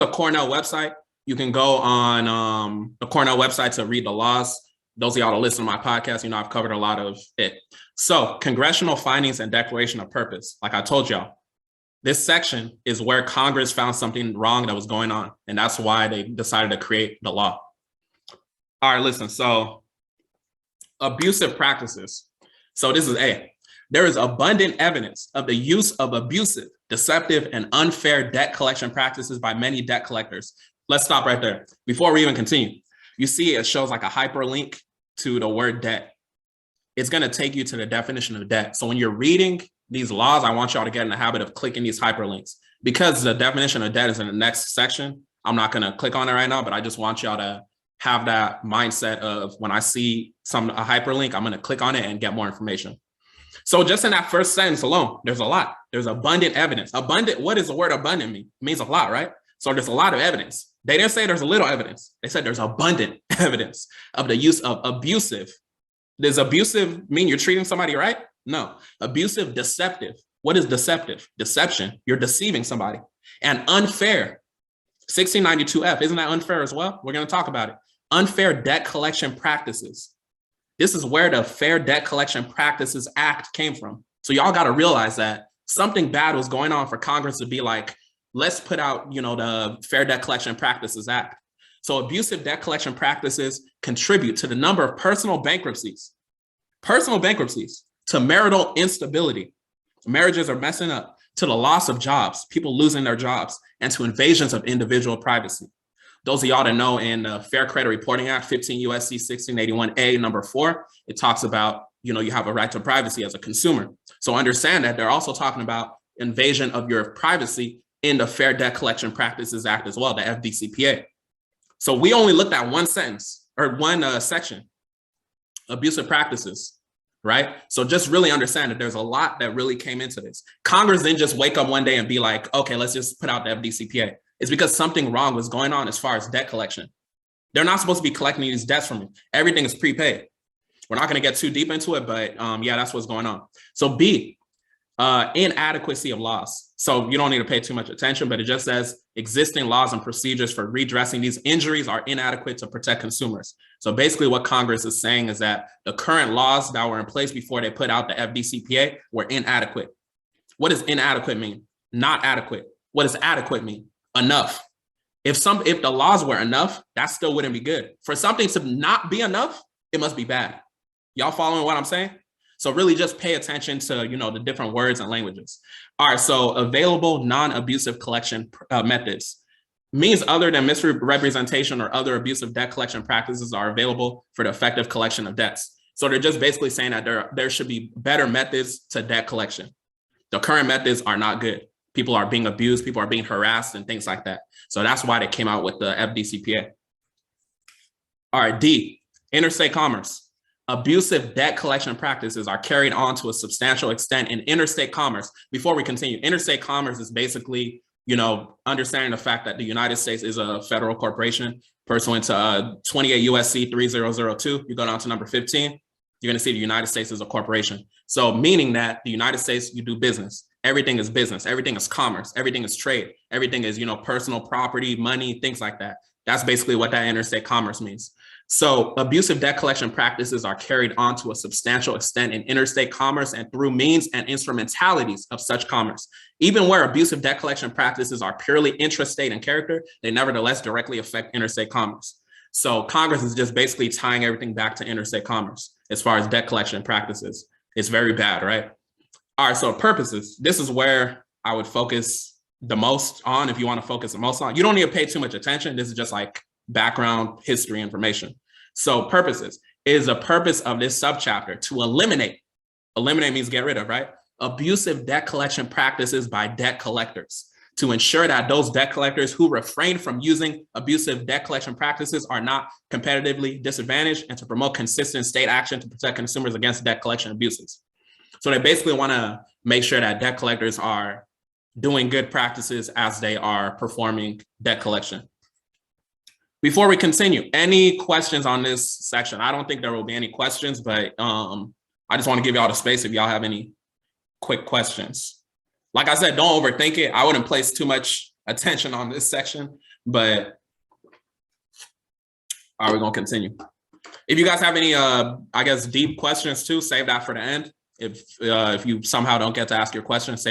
the Cornell website. You can go on the Cornell website to read the laws. Those of y'all that listen to my podcast, I've covered a lot of it. So congressional findings and declaration of purpose. Like I told y'all, this section is where Congress found something wrong that was going on. And that's why they decided to create the law. All right, listen. So abusive practices. So this is A. There is abundant evidence of the use of abusive, deceptive, and unfair debt collection practices by many debt collectors. Let's stop right there. Before we even continue, you see it shows like a hyperlink to the word debt. It's going to take you to the definition of debt. So when you're reading these laws, I want y'all to get in the habit of clicking these hyperlinks. Because the definition of debt is in the next section, I'm not going to click on it right now, but I just want y'all to have that mindset of when I see a hyperlink, I'm going to click on it and get more information. So just in that first sentence alone, there's a lot. There's abundant evidence. Abundant, what does the word abundant mean? It means a lot, right? So there's a lot of evidence. They didn't say there's a little evidence. They said there's abundant evidence of the use of abusive. Does abusive mean you're treating somebody right? No. Abusive, deceptive. What is deceptive? Deception. You're deceiving somebody. And unfair. 1692F, isn't that unfair as well? We're going to talk about it. Unfair debt collection practices. This is where the Fair Debt Collection Practices Act came from. So y'all got to realize that something bad was going on for Congress to be like, let's put out, the Fair Debt Collection Practices Act. So abusive debt collection practices contribute to the number of personal bankruptcies, to marital instability. Marriages are messing up, to the loss of jobs, people losing their jobs, and to invasions of individual privacy. Those of y'all that know in the Fair Credit Reporting Act, 15 U.S.C. 1681A, number 4, it talks about, you have a right to privacy as a consumer. So understand that they're also talking about invasion of your privacy in the Fair Debt Collection Practices Act as well, the FDCPA. So we only looked at one sentence or one section, abusive practices, right? So just really understand that there's a lot that really came into this. Congress didn't just wake up one day and be like, okay, let's just put out the FDCPA. It's because something wrong was going on as far as debt collection. They're not supposed to be collecting these debts from you. Everything is prepaid. We're not going to get too deep into it, but yeah, that's what's going on. So B, inadequacy of laws. So you don't need to pay too much attention, but it just says existing laws and procedures for redressing these injuries are inadequate to protect consumers. So basically what Congress is saying is that the current laws that were in place before they put out the FDCPA were inadequate. What does inadequate mean? Not adequate. What does adequate mean? Enough. If the laws were enough, that still wouldn't be good. For something to not be enough, it must be bad. Y'all following what I'm saying? So really just pay attention to, the different words and languages. All right, so available non-abusive collection methods means other than misrepresentation or other abusive debt collection practices are available for the effective collection of debts. So they're just basically saying that there should be better methods to debt collection. The current methods are not good. People are being abused, people are being harassed and things like that. So that's why they came out with the FDCPA. All right, D, interstate commerce. Abusive debt collection practices are carried on to a substantial extent in interstate commerce. Before we continue, interstate commerce is basically, understanding the fact that the United States is a federal corporation pursuant to 28 U.S.C. 3002. You go down to number 15, you're going to see the United States is a corporation. So meaning that the United States, you do business. Everything is business. Everything is commerce. Everything is trade. Everything is, personal property, money, things like that. That's basically what that interstate commerce means. So abusive debt collection practices are carried on to a substantial extent in interstate commerce and through means and instrumentalities of such commerce. Even where abusive debt collection practices are purely intrastate in character, they nevertheless directly affect interstate commerce. So Congress is just basically tying everything back to interstate commerce as far as debt collection practices. It's very bad, right? All right, so purposes. This is where I would focus the most on if you want to focus the most on. You don't need to pay too much attention. This is just like background history information. So purposes is a purpose of this subchapter to eliminate means get rid of, right? Abusive debt collection practices by debt collectors to ensure that those debt collectors who refrain from using abusive debt collection practices are not competitively disadvantaged and to promote consistent state action to protect consumers against debt collection abuses. So they basically want to make sure that debt collectors are doing good practices as they are performing debt collection. Before we continue, any questions on this section? I don't think there will be any questions, but I just want to give y'all the space if y'all have any quick questions. Like I said, don't overthink it. I wouldn't place too much attention on this section, But are we gonna continue? If you guys have any, I guess, deep questions too, save that for the end. If you somehow don't get to ask your question, save